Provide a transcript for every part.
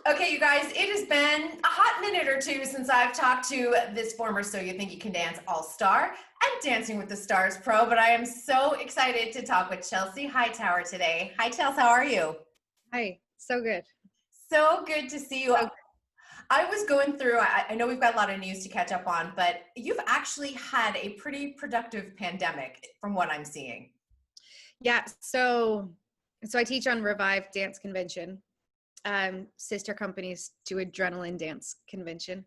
Okay, you guys, it has been a hot minute or two since I've talked to this former So You Think You Can Dance All-Star and Dancing with the Stars Pro, but I am so excited to talk with Chelsie Hightower today. Hi, Chelsea, how are you? Hi, so good. So good to see you. So, I was going through, I know we've got a lot of news to catch up on, but you've actually had a pretty productive pandemic from what I'm seeing. yeah, so I teach on Revive Dance Convention, sister companies to Adrenaline Dance Convention.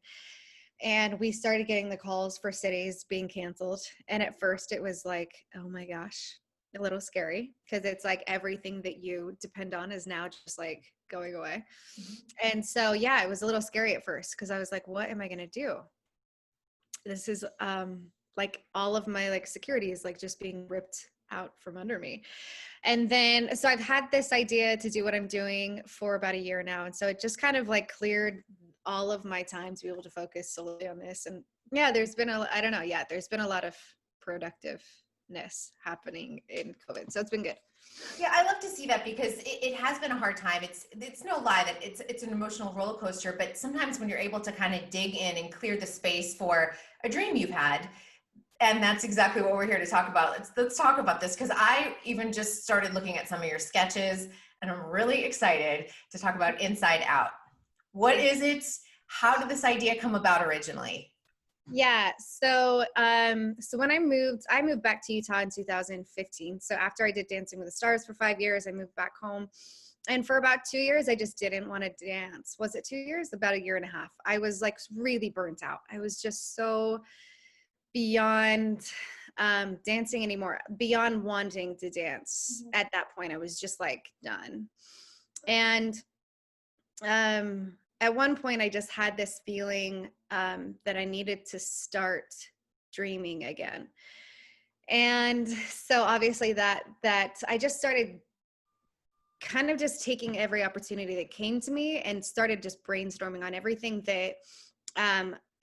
And we started getting the calls for cities being canceled. And at first it was like, oh my gosh, a little scary because it's like everything that you depend on is now just like going away. And so, yeah, it was a little scary at first because I was like, what am I going to do? This is like all of my like security is like just being ripped out from under me. And then, so I've had this idea to do what I'm doing for about a year now. And so it just kind of like cleared all of my time to be able to focus solely on this. And yeah, there's been I don't know. Yeah, there's been a lot of productiveness happening in COVID. So it's been good. Yeah, I love to see that because it has been a hard time. It's no lie that it's an emotional roller coaster, but sometimes when you're able to kind of dig in and clear the space for a dream you've had, and that's exactly what we're here to talk about. Let's talk about this because I even just started looking at some of your sketches and I'm really excited to talk about Inside Out. What is it? How did this idea come about originally? Yeah. So when I moved back to Utah in 2015. So after I did Dancing with the Stars for 5 years, I moved back home. And for about 2 years, I just didn't want to dance. Was it 2 years? About a year and a half. I was like really burnt out. I was just so beyond dancing anymore, beyond wanting to dance. At that point, I was just like done. And at one point I just had this feeling that I needed to start dreaming again. And so obviously that I just started kind of just taking every opportunity that came to me and started just brainstorming on everything that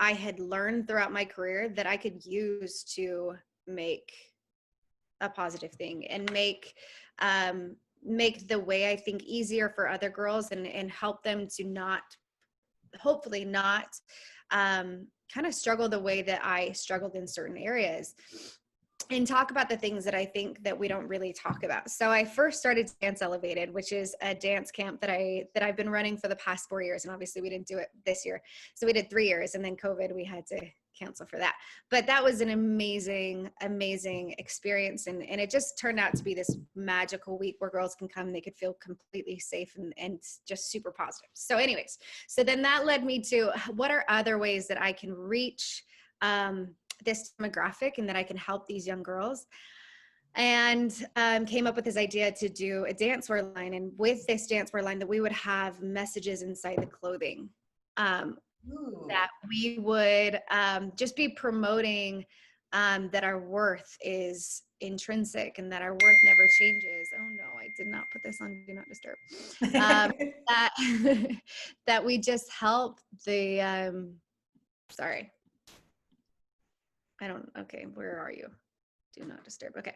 I had learned throughout my career that I could use to make a positive thing and make the way I think easier for other girls and help them to not, hopefully not, kind of struggle the way that I struggled in certain areas, and talk about the things that I think that we don't really talk about. So I first started Dance Elevated, which is a dance camp that I've been running for the past 4 years. And obviously we didn't do it this year. So we did 3 years, and then COVID, we had to cancel for that. But that was an amazing, amazing experience. And it just turned out to be this magical week where girls can come, they could feel completely safe and just super positive. So anyways, so then that led me to what are other ways that I can reach this demographic and that I can help these young girls, and came up with this idea to do a dancewear line. And with this dancewear line, that we would have messages inside the clothing that we would just be promoting that our worth is intrinsic and that our worth never changes. Oh no, I did not put this on Do Not Disturb. That that we just help the sorry. Okay, where are you? Do Not Disturb. Okay.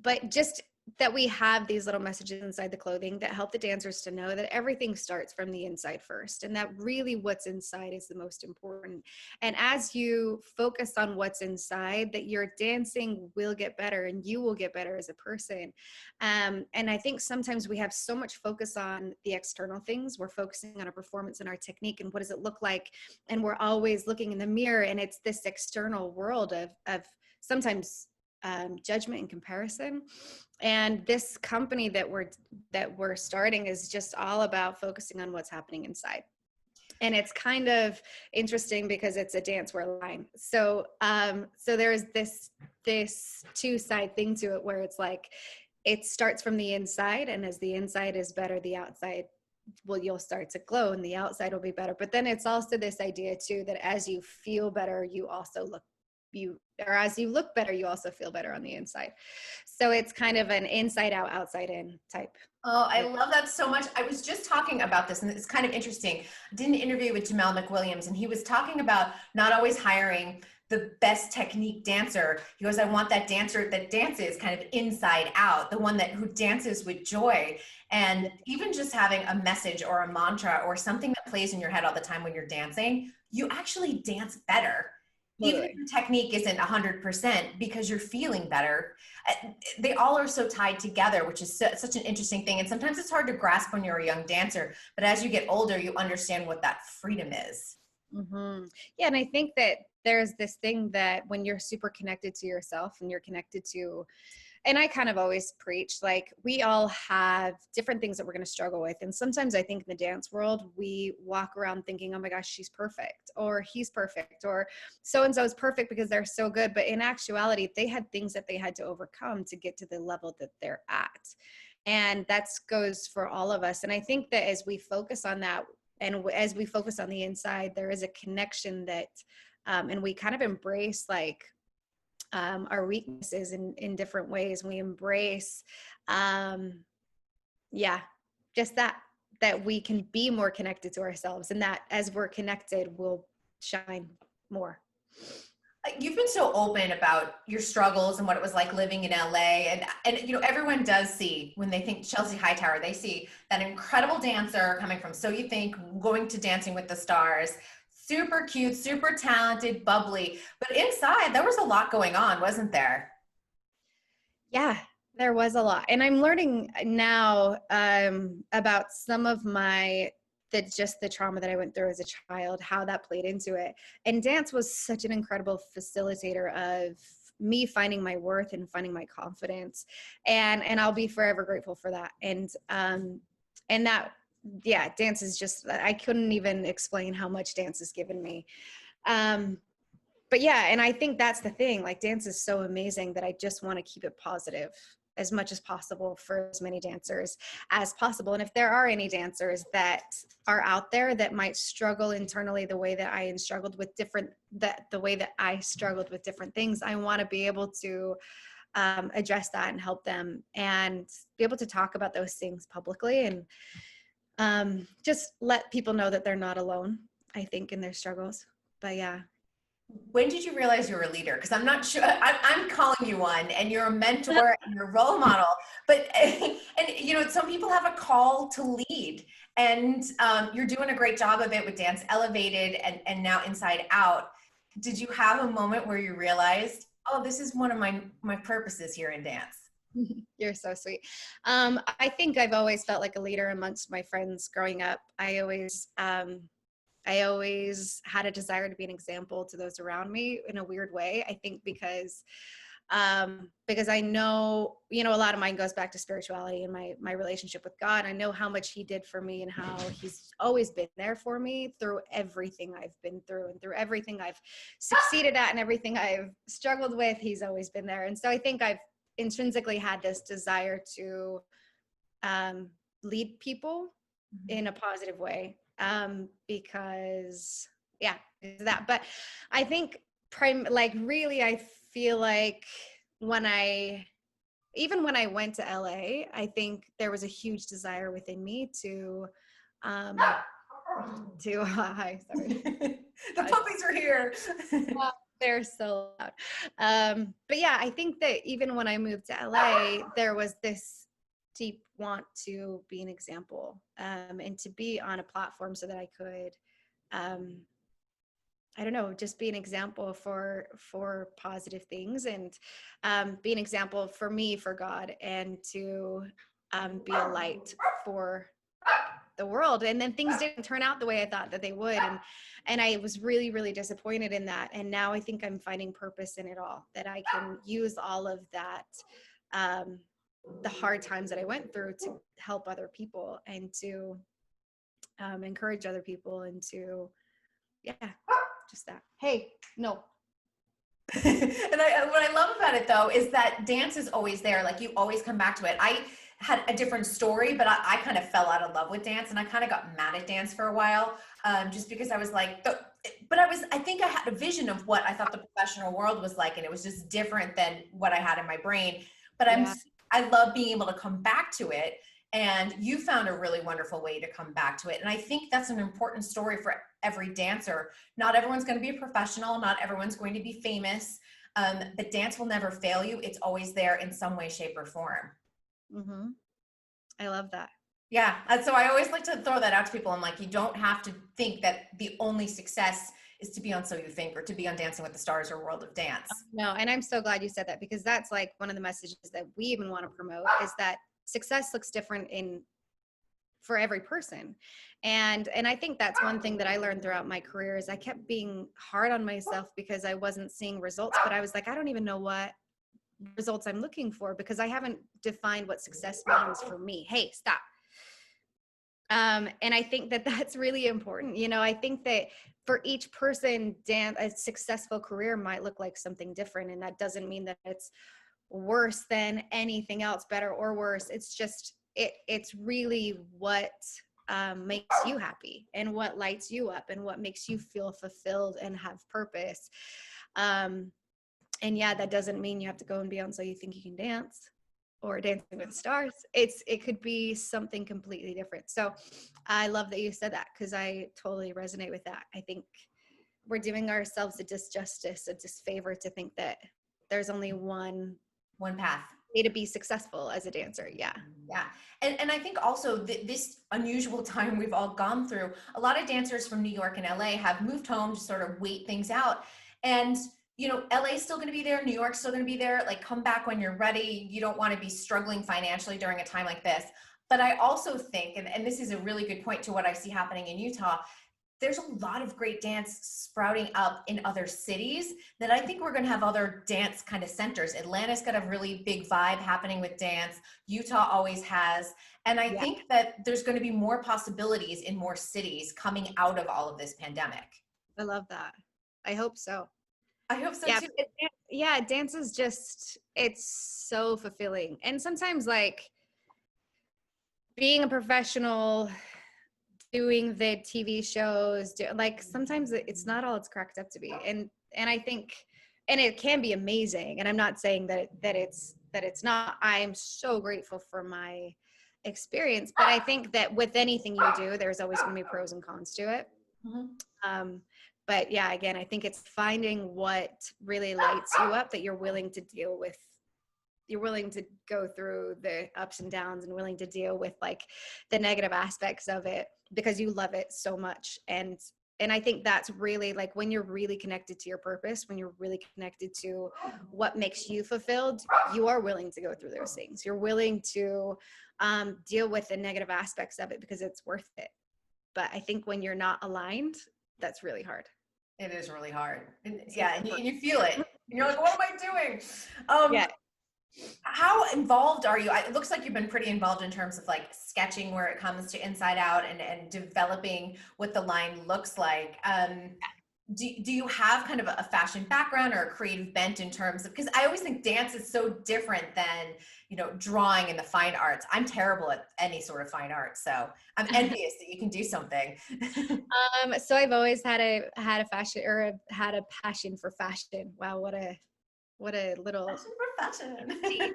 But just that we have these little messages inside the clothing that help the dancers to know that everything starts from the inside first, and that really what's inside is the most important. And as you focus on what's inside, that your dancing will get better and you will get better as a person. And I think sometimes we have so much focus on the external things. We're focusing on our performance and our technique and what does it look like, and we're always looking in the mirror, and it's this external world of sometimes judgment and comparison. And this company that we're starting is just all about focusing on what's happening inside. And it's kind of interesting because it's a dancewear line. So there's this two-side thing to it where it's like it starts from the inside, and as the inside is better, the outside you'll start to glow and the outside will be better. But then it's also this idea too that as you feel better, you also as you look better, you also feel better on the inside. So it's kind of an inside out, outside in type. Oh, I love that so much. I was just talking about this, and it's kind of interesting. I did an interview with Jamel McWilliams, and he was talking about not always hiring the best technique dancer. He goes, I want that dancer that dances kind of inside out, the one that who dances with joy. And even just having a message or a mantra or something that plays in your head all the time when you're dancing, you actually dance better. Even if Totally. the technique isn't 100% because you're feeling better. They all are so tied together, which is such an interesting thing. And sometimes it's hard to grasp when you're a young dancer, but as you get older, you understand what that freedom is. Mm-hmm. Yeah. And I think that there's this thing that when you're super connected to yourself and you're connected to, and I kind of always preach, like, we all have different things that we're going to struggle with. And sometimes I think in the dance world, we walk around thinking, oh my gosh, she's perfect, or he's perfect, or so-and-so is perfect because they're so good. But in actuality, they had things that they had to overcome to get to the level that they're at. And that goes for all of us. And I think that as we focus on that, and as we focus on the inside, there is a connection that, and we kind of embrace like, our weaknesses in different ways. We embrace, yeah, just that we can be more connected to ourselves, and that as we're connected, we'll shine more. You've been so open about your struggles and what it was like living in LA. And you know, everyone does see when they think Chelsie Hightower, they see that incredible dancer coming from So You Think, going to Dancing with the Stars, super cute, super talented, bubbly. But inside, there was a lot going on, wasn't there? Yeah, there was a lot. And I'm learning now about some of just the trauma that I went through as a child, how that played into it. And dance was such an incredible facilitator of me finding my worth and finding my confidence. And I'll be forever grateful for that. And that, yeah, dance is just, I couldn't even explain how much dance has given me. But yeah, and I think that's the thing, like, dance is so amazing that I just want to keep it positive as much as possible for as many dancers as possible. And if there are any dancers that are out there that might struggle internally the way that I struggled with the way that I struggled with different things, I want to be able to address that and help them and be able to talk about those things publicly, and just let people know that they're not alone, I think, in their struggles. But yeah. When did you realize you were a leader? Because I'm not sure. I'm calling you one, and you're a mentor and you're a role model. But and you know, some people have a call to lead, and you're doing a great job of it with Dance Elevated and now Inside Out. Did you have a moment where you realized, oh, this is one of my purposes here in dance? You're so sweet. I think I've always felt like a leader amongst my friends growing up. I always had a desire to be an example to those around me in a weird way. I think because I know, you know, a lot of mine goes back to spirituality and my relationship with God. I know how much he did for me and how he's always been there for me through everything I've been through and through everything I've succeeded at and everything I've struggled with. He's always been there. And so I think I've intrinsically had this desire to lead people in a positive way. Because yeah, that, but I think really, I feel like even when I went to LA, I think there was a huge desire within me to hi, sorry. The puppies are here. They're so loud. But yeah, I think that even when I moved to LA, there was this deep want to be an example, and to be on a platform so that I could, I don't know, just be an example for positive things, and be an example for me, for God, and to be a light for the world. And then things didn't turn out the way I thought that they would, and I was really, really disappointed in that. And now I think I'm finding purpose in it all, that I can use all of that, the hard times that I went through, to help other people and to encourage other people, and to, yeah, just that. Hey, no. And what I love about it though is that dance is always there. Like, you always come back to it. I had a different story, but I kind of fell out of love with dance, and I kind of got mad at dance for a while, just because I was like, but I think I had a vision of what I thought the professional world was like, and it was just different than what I had in my brain. But Yeah. I love being able to come back to it and you found a really wonderful way to come back to it. And I think that's an important story for every dancer. Not everyone's going to be a professional, not everyone's going to be famous, but dance will never fail you. It's always there in some way, shape, or form. Mm-hmm. I love that. Yeah. And so I always like to throw that out to people. I'm like, you don't have to think that the only success is to be on So You Think or to be on Dancing with the Stars or World of Dance. No, and I'm so glad you said that, because that's like one of the messages that we even want to promote, is that success looks different for every person. And I think that's one thing that I learned throughout my career is I kept being hard on myself because I wasn't seeing results, but I was like, I don't even know what results I'm looking for because I haven't defined what success means for me. Hey, stop. And I think that that's really important. You know, I think that for each person, a successful career might look like something different. And that doesn't mean that it's worse than anything else, better or worse. It's just, it's really what makes you happy and what lights you up and what makes you feel fulfilled and have purpose. And yeah, that doesn't mean you have to go and be on So You Think You Can Dance or Dancing with the Stars. It could be something completely different. So I love that you said that, because I totally resonate with that. I think we're doing ourselves a disjustice, a disfavor to think that there's only one path way to be successful as a dancer. Yeah. Yeah. And I think also this unusual time we've all gone through, a lot of dancers from New York and LA have moved home to sort of wait things out. And, you know, LA is still going to be there. New York's still going to be there. Like, come back when you're ready. You don't want to be struggling financially during a time like this. But I also think, and this is a really good point to what I see happening in Utah, there's a lot of great dance sprouting up in other cities that I think we're going to have other dance kind of centers. Atlanta's got a really big vibe happening with dance. Utah always has. And I think that there's going to be more possibilities in more cities coming out of all of this pandemic. I love that. I hope so. I hope so Yeah, too. yeah, dance is just, it's so fulfilling. And sometimes, like, being a professional, doing the TV shows, like, sometimes it's not all it's cracked up to be. And I think, and it can be amazing. And I'm not saying that it's not. I am so grateful for my experience, but I think that with anything you do, there's always going to be pros and cons to it. Mm-hmm. But yeah, again, I think it's finding what really lights you up, that you're willing to deal with. You're willing to go through the ups and downs and willing to deal with, like, the negative aspects of it because you love it so much. And I think that's really, like, when you're really connected to your purpose, when you're really connected to what makes you fulfilled, you are willing to go through those things. You're willing to deal with the negative aspects of it because it's worth it. But I think when you're not aligned, that's really hard. It is really hard. And you feel it. And you're like, what am I doing? Yeah. How involved are you? It looks like you've been pretty involved in terms of, like, sketching where it comes to Inside Out and developing what the line looks like. Do you have kind of a fashion background or a creative bent in terms of, because I always think dance is so different than, you know, drawing and the fine arts. I'm terrible at any sort of fine art, so I'm envious that you can do something. So I've always had a fashion, or had a passion for fashion. Wow, what a little Fashion for fashion.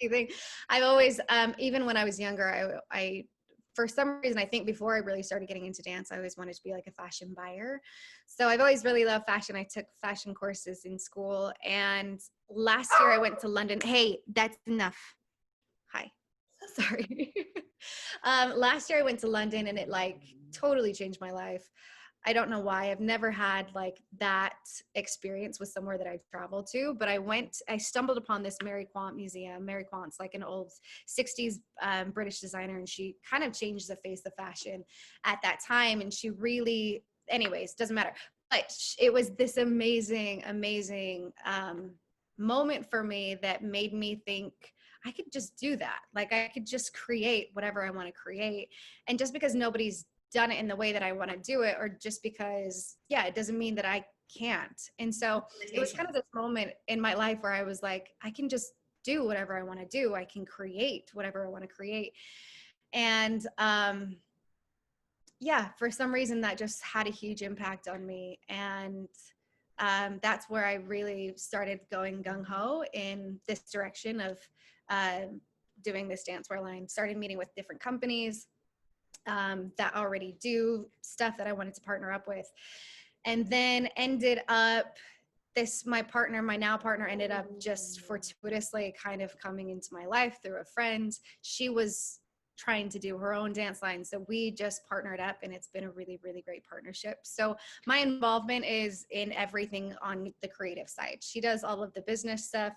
thing. I've always, even when I was younger, I for some reason, I think before I really started getting into dance, I always wanted to be like a fashion buyer. So I've always really loved fashion. I took fashion courses in school, and last year I went to London. Hey, that's enough. Hi. Sorry. Last year I went to London, and it, like, totally changed my life. I don't know why. I've never had, like, that experience with somewhere that I've traveled to, but I stumbled upon this Mary Quant museum. Mary Quant's like an old 60s British designer, and she kind of changed the face of fashion at that time. And she really, anyways, doesn't matter. But it was this amazing, amazing moment for me that made me think, I could just do that. Like, I could just create whatever I want to create. And just because nobody's done it in the way that I want to do it, or just because, it doesn't mean that I can't. And so it was kind of this moment in my life where I was like, I can just do whatever I want to do. I can create whatever I want to create. And for some reason that just had a huge impact on me. And that's where I really started going gung-ho in this direction of doing this dancewear line, started meeting with different companies that already do stuff that I wanted to partner up with. And then ended up my now partner ended up just fortuitously kind of coming into my life through a friend. She was trying to do her own dance line. So we just partnered up, and it's been a really, really great partnership. So my involvement is in everything on the creative side. She does all of the business stuff.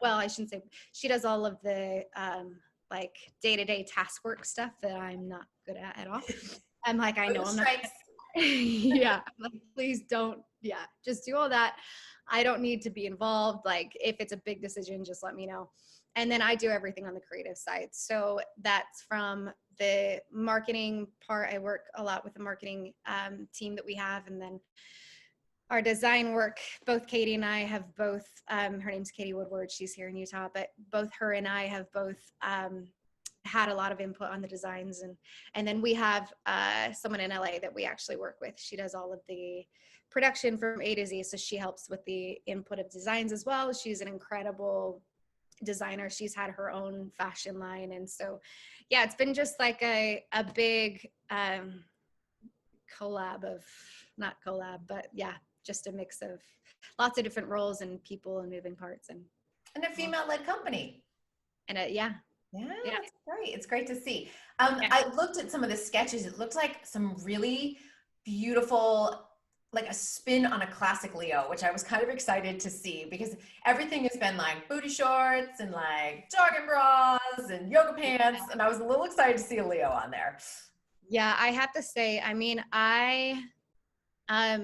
Well, I shouldn't say she does all of the like day-to-day task work stuff that I'm not good at all. I'm like, I know I'm not. Yeah. Like, please don't. Yeah. Just do all that. I don't need to be involved. Like, if it's a big decision, just let me know. And then I do everything on the creative side. So that's from the marketing part. I work a lot with the marketing team that we have. And then our design work, both Katie and I have both, her name's Katie Woodward. She's here in Utah, but both her and I have both had a lot of input on the designs. And then we have someone in LA that we actually work with. She does all of the production from A to Z. So she helps with the input of designs as well. She's an incredible designer. She's had her own fashion line. And so, yeah, it's been just like a big just a mix of lots of different roles and people and moving parts and a female-led company. And yeah, it's great. It's great to see. Yeah. I looked at some of the sketches. It looked like some really beautiful, like a spin on a classic Leo, which I was kind of excited to see, because everything has been like booty shorts and like jogging bras and yoga pants. And I was a little excited to see a Leo on there. Yeah, I have to say, I mean,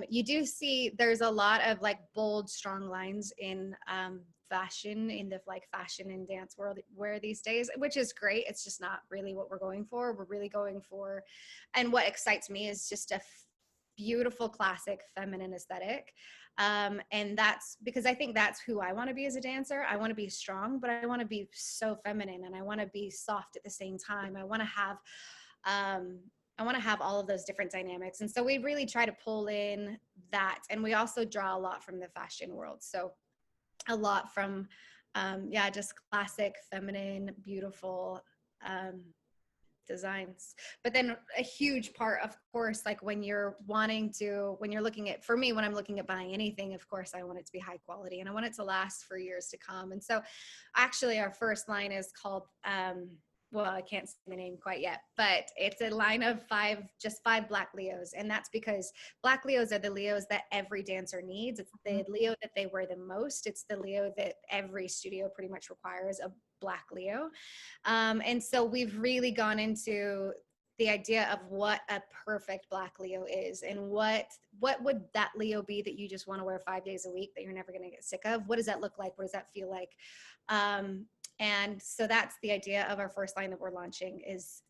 you do see there's a lot of like bold, strong lines in fashion, in the like fashion and dance world where these days, which is great. It's just not really what we're going for. We're really going for, and what excites me is just a beautiful, classic, feminine aesthetic. And that's because I think that's who I want to be as a dancer. I want to be strong, but I want to be so feminine, and I want to be soft at the same time. I want to have all of those different dynamics. And so we really try to pull in that. And we also draw a lot from the fashion world. So a lot from, just classic, feminine, beautiful designs. But then a huge part, of course, like when you're looking at, for me, when I'm looking at buying anything, of course, I want it to be high quality and I want it to last for years to come. And so actually our first line is called, well, I can't say the name quite yet, but it's a line of just five Black Leos. And that's because Black Leos are the Leos that every dancer needs. It's the Leo that they wear the most. It's the Leo that every studio pretty much requires, a Black Leo. And so we've really gone into the idea of what a perfect Black Leo is, and what would that Leo be that you just want to wear 5 days a week, that you're never going to get sick of? What does that look like? What does that feel like? And so that's the idea of our first line that we're launching, is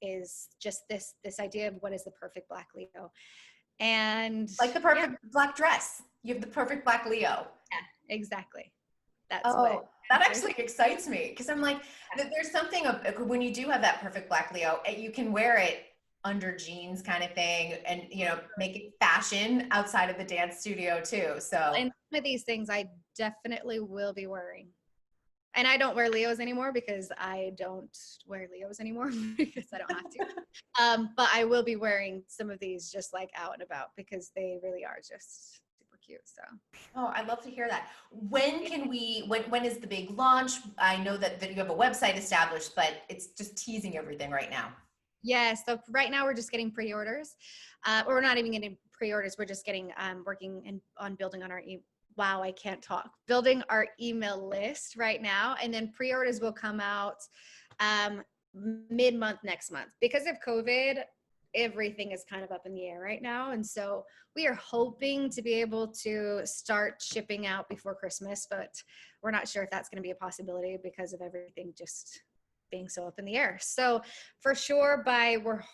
just this idea of what is the perfect Black Leo. And like the perfect black dress. You have the perfect Black Leo. Yeah, exactly. That actually excites me, because I'm like, there's something when you do have that perfect Black Leo, you can wear it under jeans kind of thing, and make it fashion outside of the dance studio too. So, and some of these things I definitely will be wearing. And I don't wear Leos anymore because I don't wear Leos anymore because I don't have to. But I will be wearing some of these just like out and about, because they really are just super cute. So. Oh, I'd love to hear that. When is the big launch? I know that you have a website established, but it's just teasing everything right now. Yeah. So right now we're just getting pre-orders. Or we're not even getting pre-orders. We're just getting, working on building on our wow, I can't talk. Building our email list right now. And then pre-orders will come out mid-month next month. Because of COVID, everything is kind of up in the air right now. And so we are hoping to be able to start shipping out before Christmas, but we're not sure if that's going to be a possibility because of everything just being so up in the air. So for sure,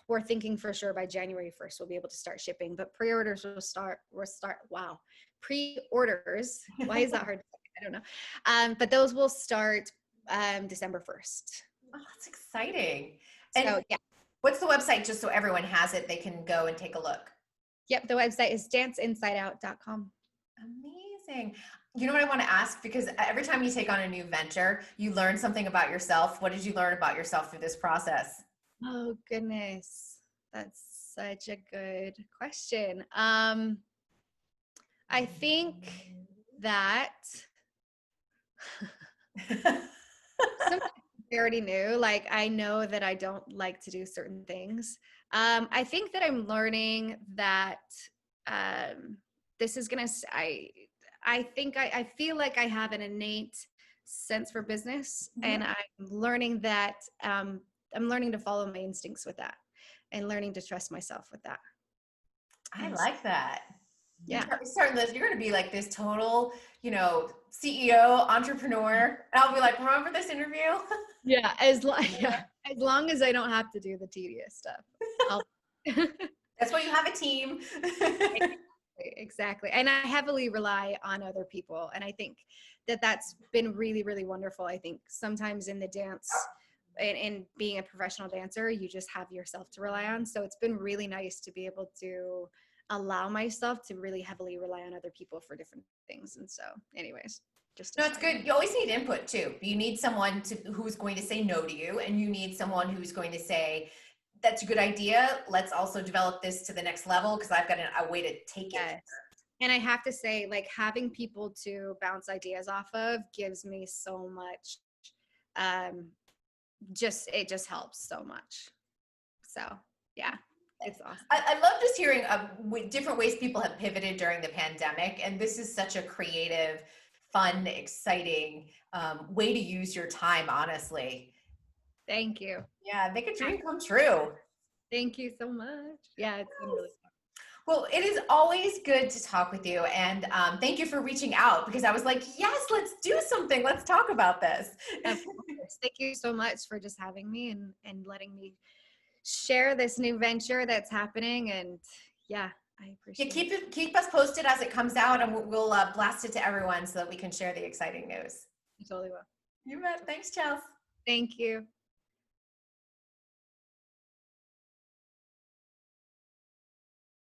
we're thinking for sure by January 1st, we'll be able to start shipping, but pre-orders wow. Pre-orders. Why is that hard to say? I don't know. But those will start December 1st. Oh, that's exciting. So, and yeah. What's the website, just so everyone has it, they can go and take a look? Yep. The website is danceinsideout.com. Amazing. You know what I want to ask? Because every time you take on a new venture, you learn something about yourself. What did you learn about yourself through this process? Oh goodness, that's such a good question. I think that sometimes I already knew, like I know that I don't like to do certain things. I think that I'm learning that this is gonna. I think I feel like I have an innate sense for business, and I'm learning that I'm learning to follow my instincts with that, and learning to trust myself with that. I And so, like that. yeah. Starting this, you're going to be like this total, CEO, entrepreneur. And I'll be like, remember this interview? Yeah, yeah, as long as I don't have to do the tedious stuff. I'll That's why you have a team. Exactly. And I heavily rely on other people. And I think that that's been really, really wonderful. I think sometimes in the dance and being a professional dancer, you just have yourself to rely on. So it's been really nice to be able to allow myself to really heavily rely on other people for different things. And so anyways, just to No, it's share. good. You always need input too. You need someone who's going to say no to you, and you need someone who's going to say, that's a good idea. Let's also develop this to the next level because I've got a way to take it. Yes. And I have to say, like having people to bounce ideas off of gives me so much. It just helps so much. So yeah, it's awesome. I love just hearing different ways people have pivoted during the pandemic. And this is such a creative, fun, exciting way to use your time, honestly. Thank you. Yeah, make a dream come true. Thank you so much. Yeah, it's been really fun. Well, it is always good to talk with you. And thank you for reaching out because I was like, yes, let's do something. Let's talk about this. Of course. Thank you so much for just having me and letting me share this new venture that's happening. And yeah, I Yeah, appreciate it. keep us posted as it comes out, and we'll blast it to everyone so that we can share the exciting news. You totally will. You bet. Thanks, Chelsea. Thank you.